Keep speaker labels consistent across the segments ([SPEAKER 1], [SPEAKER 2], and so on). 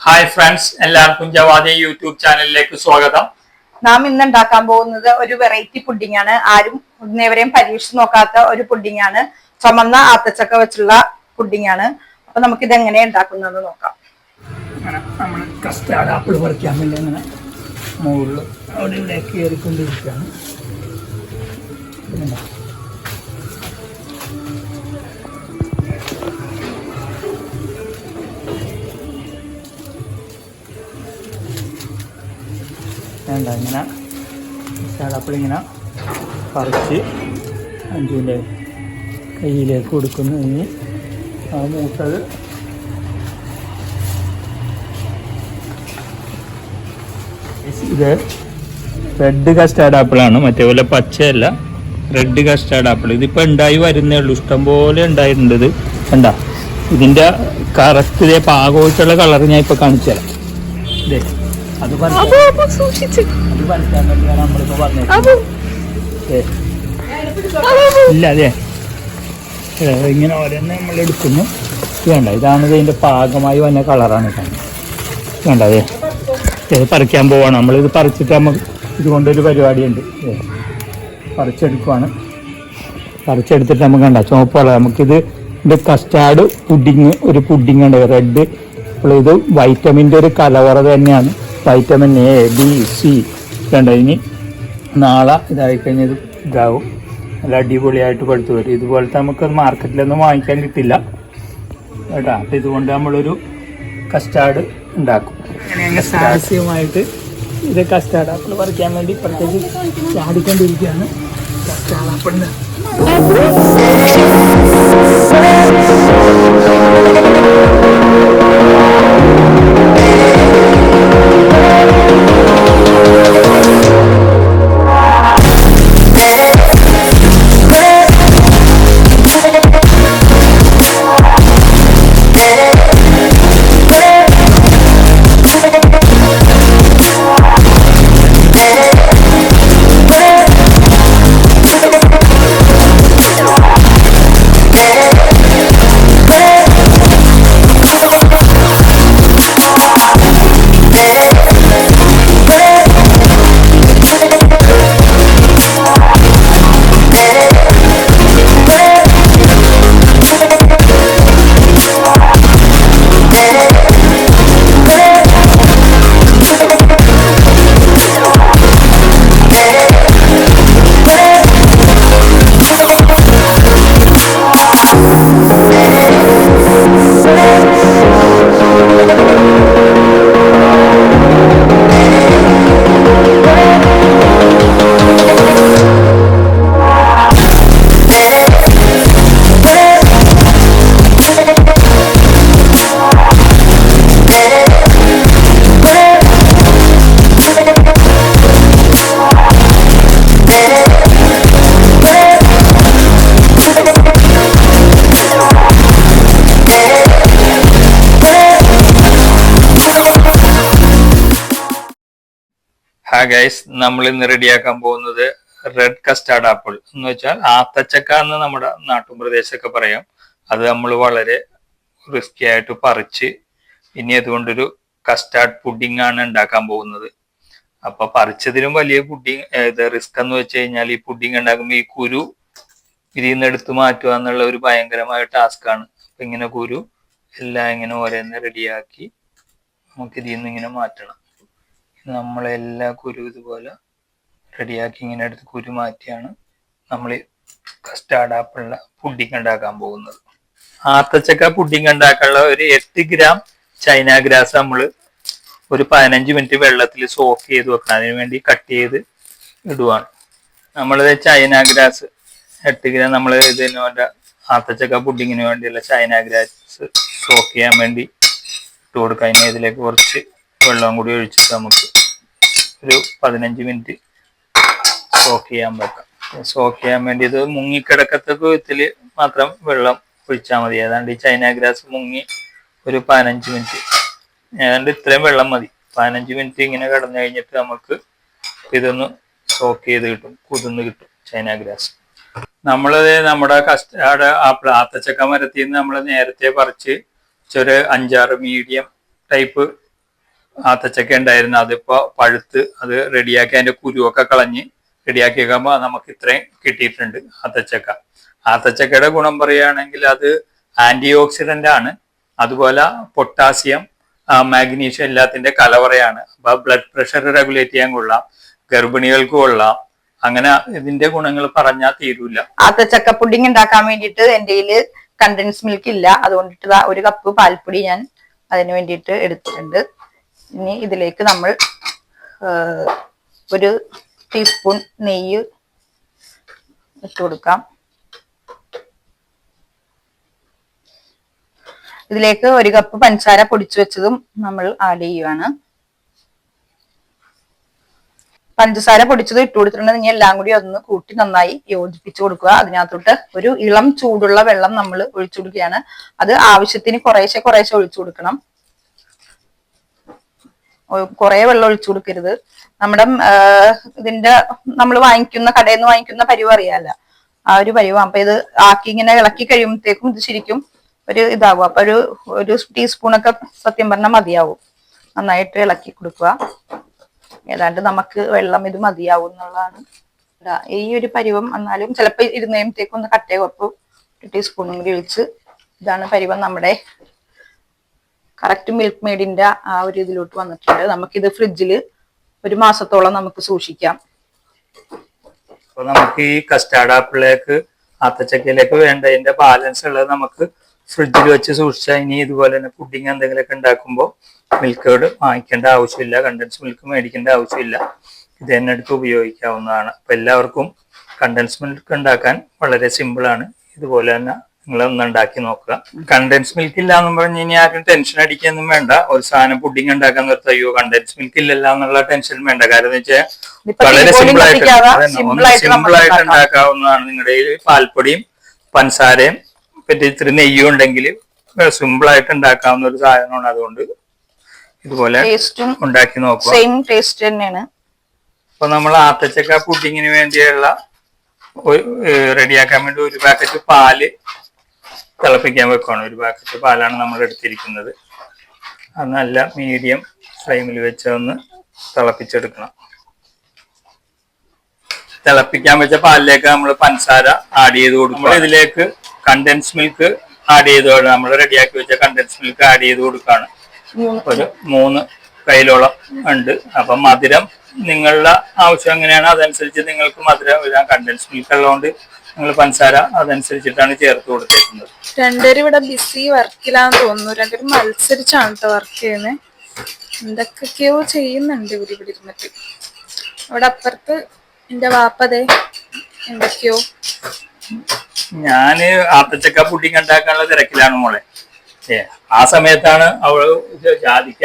[SPEAKER 1] Hi friends, എല്ലാവർക്കും ജവാദി YouTube ചാനലിലേക്ക് സ്വാഗതം.
[SPEAKER 2] നാം ഇന്ന് ഉണ്ടാക്കാൻ പോകുന്നത് ഒരു വെറൈറ്റി പുഡിംഗ് ആണ്. ആരും ഇന്നേവരെയും പരീക്ഷിച്ച് നോക്കാത്ത ഒരു പുഡിംഗ് ആണ്. ചുമന്ന ആത്തച്ചക്ക വെച്ചുള്ള പുഡിംഗ് ആണ്. അപ്പൊ നമുക്ക് ഇത് എങ്ങനെ ഉണ്ടാക്കുന്നത് നോക്കാം.
[SPEAKER 3] നമ്മൾ കസ്റ്റാർഡ് ആപ്പിൾ പറിക്കാൻ വേണ്ടി അങ്ങനെ മുകളിൽ അവിടെ ഇവിടെ കയറിക്കൊണ്ടിരിക്കുകയാണ്. വേണ്ട ഇങ്ങനെ കസ്റ്റാർഡ് ആപ്പിൾ ഇങ്ങനെ പറിച്ച് അഞ്ചുവിൻ്റെ കയ്യിലേക്ക് കൊടുക്കുന്നു. ഇനി ആ മൂത്തത് ഇത് റെഡ് കസ്റ്റാർഡ് ആപ്പിളാണ്, മറ്റേപോലെ പച്ചയല്ല, റെഡ് കസ്റ്റാർഡ് ആപ്പിൾ. ഇതിപ്പോൾ ഉണ്ടായി വരുന്നേ ഉള്ളൂ, ഇഷ്ടംപോലെ ഉണ്ടായിട്ടുണ്ട്. ഇത് കണ്ട, ഇതിൻ്റെ കറക്റ്റ് ഇതേ പാകമായിട്ടുള്ള കളർ ഞാൻ ഇപ്പോൾ കാണിച്ചു തരാം. ഇതേ അത് പറിക്കാൻ വേണ്ടിയാണ് നമ്മളിപ്പോൾ പറഞ്ഞത്. ഇല്ല അതെ, ഇങ്ങനെ ഓരോന്ന് നമ്മൾ എടുക്കുന്നു. വേണ്ട, ഇതാണ് ഇതിൻ്റെ പാകമായി വന്ന കളറാണ് കാണുന്നത്. വേണ്ട അതെ, ഇത് പറിക്കാൻ പോവാണ്. നമ്മളിത് പറിച്ചിട്ട് നമുക്ക് ഇതുകൊണ്ടൊരു പരിപാടിയുണ്ട്. പറിച്ചെടുക്കുവാണ്. പറിച്ചെടുത്തിട്ട് നമുക്ക് കണ്ട ചുവപ്പുള്ള നമുക്കിത് ഇത് കസ്റ്റാർഡ് പുഡിങ്, ഒരു പുഡിങ് ഉണ്ട് റെഡ്. അപ്പോൾ ഇത് വൈറ്റമിൻ്റെ ഒരു കലവറ തന്നെയാണ്. വൈറ്റമിൻ എ, ബി, സി വേണ്ട. ഇനി നാളെ ഇതായി കഴിഞ്ഞാൽ ഇത് ഇതാവും, നല്ല അടിപൊളിയായിട്ട് പഴുത്ത് വരും. ഇതുപോലത്തെ നമുക്ക് മാർക്കറ്റിലൊന്നും വാങ്ങിക്കാൻ കിട്ടില്ല കേട്ടോ. അപ്പം ഇതുകൊണ്ട് നമ്മളൊരു കസ്റ്റാർഡ് ഉണ്ടാക്കും. അങ്ങനെ സാഹസ്യമായിട്ട് ഇത് കസ്റ്റാർഡ് ആപ്പിൾ പറിക്കാൻ വേണ്ടി പ്രത്യേകിച്ച് ചാടിക്കൊണ്ടിരിക്കുകയാണ്. കസ്റ്റാർഡ് ആപ്പിളിന്
[SPEAKER 1] ഗൈസ്, നമ്മൾ ഇന്ന് റെഡിയാക്കാൻ പോകുന്നത് റെഡ് കസ്റ്റാർഡ് ആപ്പിൾ എന്ന് വെച്ചാൽ ആത്തച്ചക്ക എന്ന് നമ്മുടെ നാട്ടുപ്രദേശമൊക്കെ പറയാം. അത് നമ്മൾ വളരെ റിസ്കി ആയിട്ട് പറിച്ച് ഇനി അതുകൊണ്ടൊരു കസ്റ്റാർഡ് പുഡിംഗ് ആണ് ഉണ്ടാക്കാൻ പോകുന്നത്. അപ്പൊ പറിച്ചതിലും വലിയ പുഡിംഗ് ഇത് റിസ്ക് എന്ന് വെച്ച് കഴിഞ്ഞാൽ ഈ പുഡിംഗ് ഉണ്ടാക്കുമ്പോൾ ഈ കുരു ഇതിൽ നിന്ന് എടുത്തു മാറ്റുക എന്നുള്ള ഒരു ഭയങ്കരമായ ടാസ്ക് ആണ്. അപ്പൊ ഇങ്ങനെ കുരു എല്ലാം ഇങ്ങനെ ഓരോന്ന് റെഡിയാക്കി നമുക്ക് ഇതിൽ നിന്ന് ഇങ്ങനെ മാറ്റണം. നമ്മളെല്ലാ കുരു ഇതുപോലെ റെഡിയാക്കി ഇങ്ങനെ എടുത്ത് കുരു മാറ്റിയാണ് നമ്മൾ കസ്റ്റാർഡ് ആപ്പിളിൻ്റെ പുഡിംഗ് ഉണ്ടാക്കാൻ പോകുന്നത്. ആത്തച്ചക്ക പുഡിംഗ് ഉണ്ടാക്കാനുള്ള ഒരു 8 ഗ്രാം ചൈന ഗ്രാസ് നമ്മൾ ഒരു 15 മിനിറ്റ് വെള്ളത്തിൽ സോക്ക് ചെയ്ത് വെക്കണം. അതിനു വേണ്ടി കട്ട് ചെയ്ത് ഇടുവാണ്. നമ്മളിത് ചൈന ഗ്രാസ് 8 ഗ്രാം നമ്മൾ ഇതിന് ആത്തച്ചക്ക പുഡിങ്ങിന് വേണ്ടിയുള്ള ചൈന ഗ്രാസ് സോക്ക് ചെയ്യാൻ വേണ്ടി ഇട്ട് കൊടുക്കാം. ഇനി ഇതിലേക്ക് കുറച്ച് വെള്ളം കൂടി ഒഴിച്ചിട്ട് നമുക്ക് ഒരു 15 മിനിറ്റ് സോക്ക് ചെയ്യാൻ വെക്കാം. സോക്ക് ചെയ്യാൻ വേണ്ടി ഇത് മുങ്ങിക്കിടക്കത്ത വിധത്തിൽ മാത്രം വെള്ളം ഒഴിച്ചാൽ മതി. ഏതാണ്ട് ഈ ചൈന ഗ്രാസ് മുങ്ങി ഒരു 15 മിനിറ്റ്, ഏതാണ്ട് ഇത്രയും വെള്ളം മതി. 15 മിനിറ്റ് ഇങ്ങനെ കിടന്നു കഴിഞ്ഞിട്ട് നമുക്ക് ഇതൊന്ന് സോക്ക് ചെയ്ത് കിട്ടും, കുതിർന്ന് കിട്ടും ചൈന ഗ്രാസ്. നമ്മളത് നമ്മുടെ കസ്റ്റാർഡ് ആത്തച്ചക്ക മരത്തിൽ നിന്ന് നമ്മൾ നേരത്തെ പറിച്ച് ഒരു 5-6 മീഡിയം ടൈപ്പ് ആത്തച്ചക്ക ഉണ്ടായിരുന്നു. അതിപ്പോ പഴുത്ത് അത് റെഡിയാക്കി അതിന്റെ കുരുവൊക്കെ കളഞ്ഞ് റെഡിയാക്കി വെക്കുമ്പോൾ നമുക്ക് ഇത്രയും കിട്ടിയിട്ടുണ്ട് ആത്തച്ചക്ക. ആത്തച്ചക്കയുടെ ഗുണം പറയുകയാണെങ്കിൽ അത് ആന്റി ഓക്സിഡന്റ് ആണ്. അതുപോലെ പൊട്ടാസ്യം, മാഗ്നീഷ്യം എല്ലാത്തിന്റെ കലവറയാണ്. അപ്പൊ ബ്ലഡ് പ്രഷർ റെഗുലേറ്റ് ചെയ്യാൻ കൊള്ളാം, ഗർഭിണികൾക്ക് കൊള്ളാം. അങ്ങനെ ഇതിന്റെ ഗുണങ്ങൾ പറഞ്ഞാൽ തീരൂല.
[SPEAKER 2] ആത്തച്ചക്ക പുഡിംഗ് ഉണ്ടാക്കാൻ വേണ്ടിയിട്ട് എൻ്റെ കയ്യില് കണ്ടൻസ് മിൽക്ക് ഇല്ല. അതുകൊണ്ടിട്ട് ഒരു കപ്പ് പാൽപ്പൊടി ഞാൻ അതിന് വേണ്ടിയിട്ട് എടുത്തിട്ടുണ്ട്. ഇനി ഇതിലേക്ക് നമ്മൾ ഒരു ടീസ്പൂൺ നെയ്യ് ഇട്ട് കൊടുക്കാം. ഇതിലേക്ക് ഒരു കപ്പ് പഞ്ചസാര പൊടിച്ചു വെച്ചതും നമ്മൾ ആഡ് ചെയ്യുവാണ്. പഞ്ചസാര പൊടിച്ചത് ഇട്ട് കൊടുത്തിട്ടുണ്ടെങ്കിൽ എല്ലാം കൂടി ഒന്ന് കൂട്ടി നന്നായി യോജിപ്പിച്ചു കൊടുക്കുക. അതിനകത്തോട്ട് ഒരു ഇളം ചൂടുള്ള വെള്ളം നമ്മൾ ഒഴിച്ചു കൊടുക്കുകയാണ്. അത് ആവശ്യത്തിന് കുറേശ്ശെ ഒഴിച്ചു കൊടുക്കണം. കുറെ വെള്ളം ഒഴിച്ചു കൊടുക്കരുത്. നമ്മുടെ ഇതിന്റെ നമ്മൾ വാങ്ങിക്കുന്ന കടയിൽ നിന്ന് വാങ്ങിക്കുന്ന പരിവ് അറിയാല്ല, ആ ഒരു പരിവ്. അപ്പൊ ഇത് ആക്കി ഇങ്ങനെ ഇളക്കി കഴിയുമ്പോഴത്തേക്കും ഇത് ശരിക്കും ഒരു ഇതാകും. അപ്പൊ ഒരു ടീസ്പൂണൊക്കെ സത്യം പറഞ്ഞാൽ മതിയാവും. നന്നായിട്ട് ഇളക്കി കൊടുക്കുക. ഏതാണ്ട് നമുക്ക് വെള്ളം ഇത് മതിയാവും എന്നുള്ളതാണ്. ഈ ഒരു പരിവം എന്നാലും ചിലപ്പോൾ ഇരുന്നേമ്പത്തേക്കും ഒന്ന് കട്ടയോ അപ്പോൾ ഒരു ടീസ്പൂണും കൂടി ഒഴിച്ച്, ഇതാണ് പരിവം. നമ്മുടെ കറക്റ്റ് മിൽക്ക് മെയ്ഡിന്റെ ആ ഒരു ഇതിലോട്ട് വന്നിട്ടുണ്ട്. നമുക്കിത് ഫ്രിഡ്ജിൽ ഒരു മാസത്തോളം നമുക്ക് സൂക്ഷിക്കാം.
[SPEAKER 1] അപ്പൊ നമുക്ക് ഈ കസ്റ്റാർഡ് ആപ്പിളിലേക്ക് ആത്തച്ചക്കയിലേക്ക് വേണ്ടതിന്റെ ബാലൻസ് ഉള്ളത് നമുക്ക് ഫ്രിഡ്ജിൽ വെച്ച് സൂക്ഷിച്ചാൽ ഇനി ഇതുപോലെ തന്നെ പുഡിങ് എന്തെങ്കിലുമൊക്കെ ഉണ്ടാക്കുമ്പോൾ മിൽക്ക് കേട് വാങ്ങിക്കേണ്ട ആവശ്യമില്ല, കണ്ടൻസ് മിൽക്ക് മേടിക്കേണ്ട ആവശ്യമില്ല. ഇത് തന്നെ എടുത്ത് ഉപയോഗിക്കാവുന്നതാണ്. അപ്പൊ എല്ലാവർക്കും കണ്ടൻസ് മിൽക്ക് ഉണ്ടാക്കാൻ വളരെ സിമ്പിൾ ആണ്. ഇതുപോലെ തന്നെ നിങ്ങൾ ഒന്ന് ഉണ്ടാക്കി നോക്കുക. കണ്ടൻസ് മിൽക്ക് ഇല്ല എന്ന് പറഞ്ഞ് ഇനി ആരും ടെൻഷൻ അടിക്കൊന്നും വേണ്ട. ഒരു സാധനം പുഡിങ് ഉണ്ടാക്കാൻ നിർത്തുക, അയ്യോ കണ്ടൻസ് മിൽക്ക് ഇല്ലല്ല എന്നുള്ള ടെൻഷൻ വേണ്ട. കാരണം എന്ന് വെച്ചാൽ വളരെ സിമ്പിൾ ആയിട്ട് ഉണ്ടാക്കാവുന്നതാണ്. നിങ്ങളുടെ പാൽപ്പൊടിയും പഞ്ചസാരയും പിന്നെ ഇത്തിരി നെയ്യും ഉണ്ടെങ്കിൽ സിമ്പിൾ ആയിട്ട് ഉണ്ടാക്കാവുന്ന ഒരു സാധനമാണ്. അതുകൊണ്ട് ഇതുപോലെ ഉണ്ടാക്കി നോക്കുക.
[SPEAKER 2] സെയിം ടേസ്റ്റ് തന്നെയാണ്.
[SPEAKER 1] അപ്പൊ നമ്മൾ ആത്തച്ചക്ക പുഡിങ്ങിന് വേണ്ടിയുള്ള റെഡിയാക്കാൻ വേണ്ടി ഒരു പാക്കറ്റ് പാല് തിളപ്പിക്കാൻ വെക്കുകയാണ്. ഒരു പാക്കറ്റ് പാലാണ് നമ്മൾ എടുത്തിരിക്കുന്നത്. അത് നല്ല മീഡിയം ഫ്ലെയിമിൽ വെച്ച് ഒന്ന് തിളപ്പിച്ചെടുക്കണം. തിളപ്പിക്കാൻ വെച്ച പാലിലേക്ക് നമ്മൾ പഞ്ചസാര ആഡ് ചെയ്ത് കൊടുക്കും. ഇതിലേക്ക് കണ്ടൻസ് മിൽക്ക് ആഡ് ചെയ്ത് നമ്മൾ റെഡിയാക്കി വെച്ച കണ്ടൻസ് മിൽക്ക് ആഡ് ചെയ്ത് കൊടുക്കുകയാണ്. ഒരു 3 കയ്യിലോളം ഉണ്ട്. അപ്പൊ മധുരം നിങ്ങളുടെ ആവശ്യം എങ്ങനെയാണ് അതനുസരിച്ച് നിങ്ങൾക്ക് മധുരം വരാം. കണ്ടൻസ് മിൽക്ക് ഉള്ളതുകൊണ്ട് നിങ്ങൾ പഞ്ചസാര അതനുസരിച്ചിട്ടാണ് ചേർത്ത് കൊടുത്തേക്കുന്നത്.
[SPEAKER 4] രണ്ടുപേരും ഇവിടെ ബിസി വർക്കിലാന്ന് തോന്നുന്നു. രണ്ടുപേരും മത്സരിച്ചാണ് കേട്ടോ വർക്ക് ചെയ്യുന്നത്. എന്തൊക്കെയോ ചെയ്യുന്നുണ്ട് ഇവിടെ ഇരുന്നിട്ട്. അവിടെ അപ്പുറത്ത് എന്റെ വാപ്പതേ എന്തൊക്കെയോ.
[SPEAKER 1] ഞാന് ആത്തച്ചക്ക പുഡിങ് ഉണ്ടാക്കാനുള്ള തിരക്കിലാണ് മോളെ. ആ സമയത്താണ് അവള് ജാതിക്ക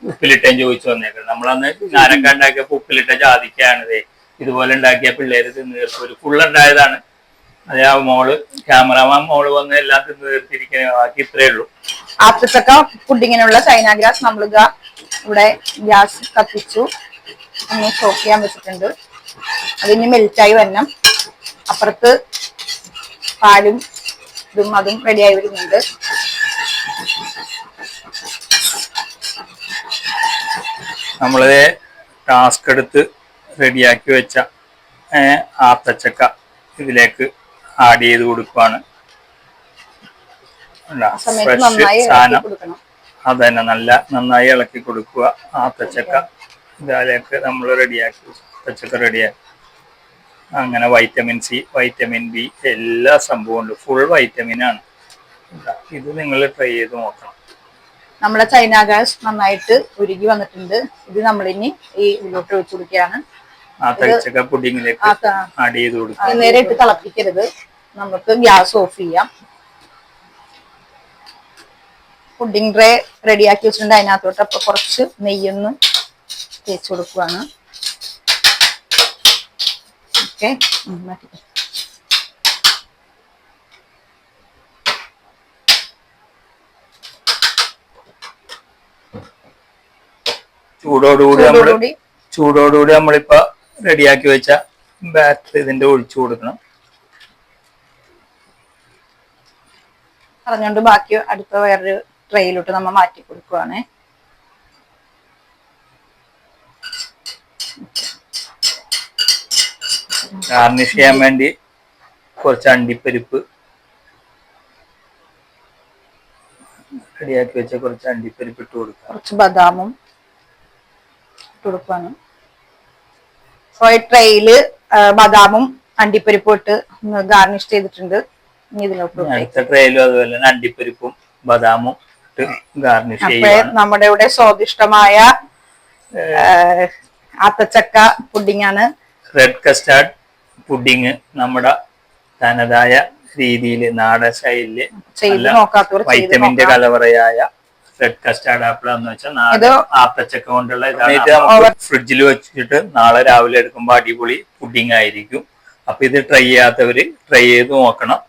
[SPEAKER 1] ഉപ്പിലിട്ടേം ചോദിച്ചു വന്നേക്കുന്നത്. നമ്മളന്ന് നാരക്ക ഉണ്ടാക്കിയപ്പോ ഉപ്പിലിട്ട ജാതിക്കാണിതേ ഇതുപോലെ ഉണ്ടാക്കിയ പിള്ളേര് തിന്ന് തീർക്കും. ഒരു ഫുള്ളുണ്ടായതാണ്. അതേ ആ ക്യാമറമാൻ മോള് വന്ന് എല്ലാം തിന്ന് തീർത്തിരിക്കുന്ന ബാക്കി ഇത്രേ ഉള്ളൂ.
[SPEAKER 2] ആത്തച്ചക്ക പുഡിങ്ങിനുള്ള ചൈന ഗ്രാസ് നമ്മൾ ഇവിടെ ഗ്യാസ് കത്തിച്ചു ഒന്ന് സ്റ്റോക്ക് ചെയ്യാൻ വെച്ചിട്ടുണ്ട്. അതിന് മെൽറ്റായി വരണം. അപ്പുറത്ത് പാലും അതും റെഡിയായി വരുന്നുണ്ട്.
[SPEAKER 1] നമ്മളത് ടാസ്ക് എടുത്ത് റെഡിയാക്കി വെച്ച ആത്തച്ചക്ക ഇതിലേക്ക് ആഡ് ചെയ്ത് കൊടുക്കുവാണ്. ഫ്രഷ് സാധനം അതന്നെ നന്നായി ഇളക്കി കൊടുക്കുക. ആത്തച്ചക്ക ഇതിലേക്ക് നമ്മൾ റെഡിയാക്കി ആത്തച്ചക്ക റെഡിയാക്കി. അങ്ങനെ വൈറ്റമിൻ സി, വൈറ്റമിൻ ബി എല്ലാ സംഭവം ഉണ്ട്. ഫുൾ വൈറ്റമിൻ ആണ്. ഇത് നിങ്ങൾ ട്രൈ ചെയ്ത് നോക്കണം.
[SPEAKER 2] നമ്മുടെ ചൈന ഗ്യാസ് നന്നായിട്ട് ഉരുകി വന്നിട്ടുണ്ട്. ഇത് നമ്മളിനി ഈ ഇതിലോട്ട് ഒഴിച്ചു കൊടുക്കുകയാണ്.
[SPEAKER 1] ആത്തച്ചക്ക പുഡിങ്ങിലേക്ക് ആഡ് ചെയ്ത് കൊടുക്കുക.
[SPEAKER 2] നേരെ ഇട്ട് തിളപ്പിക്കരുത്. നമുക്ക് ഗ്യാസ് ഓഫ് ചെയ്യാം. പുഡിംഗ് ട്രേ റെഡിയാക്കി വെച്ചിട്ടുണ്ട്. അതിനകത്തോട്ട് അപ്പൊ കുറച്ച് നെയ്യൊന്ന് തേച്ച് കൊടുക്കുകയാണ്. ഓക്കെ,
[SPEAKER 1] ചൂടോടുകൂടി നമ്മളിപ്പോ റെഡിയാക്കി വെച്ച ബാറ്റർ ഇതിന്റെ ഒഴിച്ചു കൊടുക്കണം.
[SPEAKER 2] പറഞ്ഞോണ്ട് ബാക്കി അടുത്ത വേറൊരു ട്രെയിലോട്ട് നമ്മൾ മാറ്റി കൊടുക്കുവാണ്.
[SPEAKER 1] ഗാർണിഷ് ചെയ്യാൻ വേണ്ടി കുറച്ച് അണ്ടിപ്പരിപ്പ് റെഡിയാക്കി വെച്ച കുറച്ച് അണ്ടിപ്പരിപ്പ് ഇട്ട് കൊടുക്കുക.
[SPEAKER 2] കുറച്ച് ബദാമും ഇട്ട് കൊടുക്കാണ്. സോ ഈ ട്രെയില് ബദാമും അണ്ടിപ്പരിപ്പും ഇട്ട് ഗാർണിഷ് ചെയ്തിട്ടുണ്ട്. ഇനി ഇതിലോട്ട്
[SPEAKER 1] അടുത്ത ട്രെയിലും അതുപോലെ തന്നെ അണ്ടിപ്പരിപ്പും ബദാമും ഇട്ട് ഗാർണിഷ്
[SPEAKER 2] അപ്പൊ
[SPEAKER 1] ചെയ്യുക.
[SPEAKER 2] നമ്മുടെ ഇവിടെ സ്വാദിഷ്ടമായ ആത്തച്ചക്ക പുഡിംഗ് ആണ്.
[SPEAKER 1] റെഡ് കസ്റ്റാർഡ് പുഡിങ് നമ്മുടെ തനതായ രീതിയിൽ നാടൻ സ്റ്റൈലില്
[SPEAKER 2] ചെയ്ത് നോക്കാത്തവർ
[SPEAKER 1] വൈറ്റമിന്റെ കലവറയായ റെഡ് കസ്റ്റാർഡ് ആപ്പിൾ എന്ന് വെച്ചാൽ നാളെ ആത്തച്ചക്ക കൊണ്ടുള്ള ഫ്രിഡ്ജിൽ വെച്ചിട്ട് നാളെ രാവിലെ എടുക്കുമ്പോൾ അടിപൊളി പുഡിംഗ് ആയിരിക്കും. അപ്പൊ ഇത് ട്രൈ ചെയ്യാത്തവര് ട്രൈ ചെയ്ത് നോക്കണം.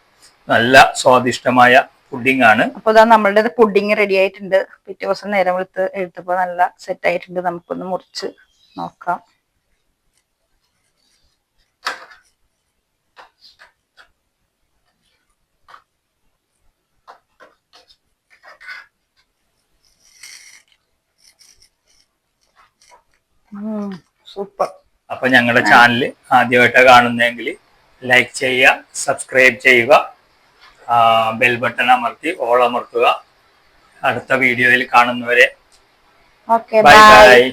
[SPEAKER 1] നല്ല സ്വാദിഷ്ടമായ പുഡിംഗ് ആണ്.
[SPEAKER 2] അപ്പൊ ഇതാ നമ്മളുടെ പുഡിംഗ് റെഡി ആയിട്ടുണ്ട്. പിറ്റേ ദിവസം നേരം എടുത്തപ്പോ നല്ല സെറ്റ് ആയിട്ടുണ്ട്. നമുക്കൊന്ന് മുറിച്ച് നോക്കാം. സൂപ്പർ.
[SPEAKER 1] അപ്പൊ ഞങ്ങളുടെ ചാനൽ ആദ്യമായിട്ടാണ് കാണുന്നതെങ്കിൽ ലൈക്ക് ചെയ്യുക, സബ്സ്ക്രൈബ് ചെയ്യുക, ബെൽ ബട്ടൺ അമർത്തി ഓൾ അമർത്തുക. അടുത്ത വീഡിയോയിൽ കാണുന്നവരെ
[SPEAKER 2] ഓക്കെ
[SPEAKER 1] ബൈ
[SPEAKER 2] ബൈ.
[SPEAKER 1] ബൈ.